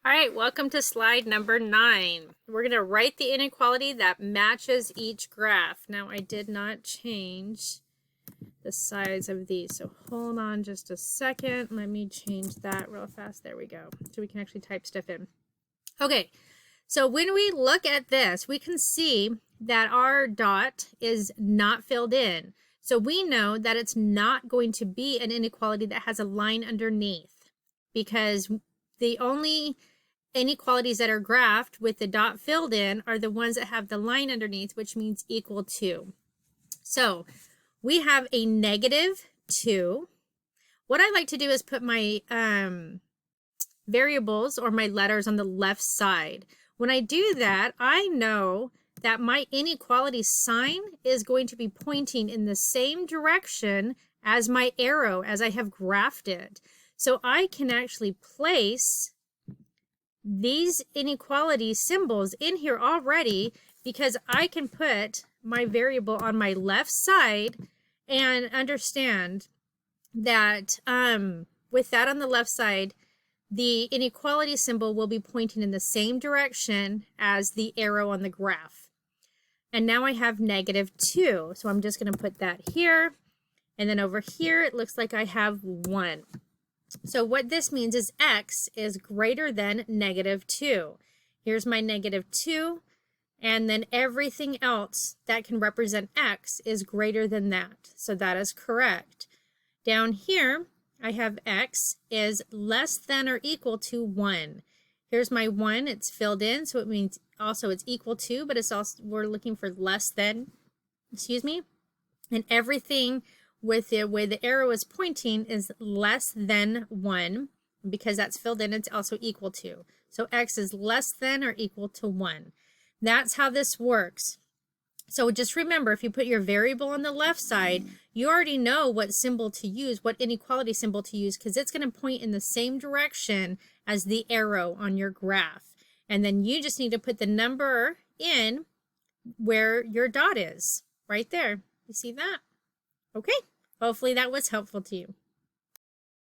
All right, welcome to slide number 9. We're going to write the inequality that matches each graph. Now, I did not change the size of these, so hold on just a second. Let me change that real fast. There we go. So we can actually type stuff in. Okay, so when we look at this, we can see that our dot is not filled in. So we know that it's not going to be an inequality that has a line underneath, because the only inequalities that are graphed with the dot filled in are the ones that have the line underneath, which means equal to. So we have a -2. What I like to do is put my variables or my letters on the left side. When I do that, I know that my inequality sign is going to be pointing in the same direction as my arrow as I have graphed it. So I can actually place these inequality symbols in here already, because I can put my variable on my left side and understand that with that on the left side, the inequality symbol will be pointing in the same direction as the arrow on the graph. And now I have -2. So I'm just going to put that here. And then over here, it looks like I have 1. So what this means is x is greater than -2. Here's my -2. And then everything else that can represent x is greater than that. So that is correct. Down here, I have x is less than or equal to 1. Here's my 1. It's filled in, so it means also it's equal to, but it's also, we're looking for less than, and everything with the way the arrow is pointing is less than 1. Because that's filled in, it's also equal to. So x is less than or equal to 1. That's how this works. So just remember, if you put your variable on the left side, you already know what symbol to use, what inequality symbol to use, because it's going to point in the same direction as the arrow on your graph. And then you just need to put the number in where your dot is, right there. You see that? Okay, hopefully that was helpful to you.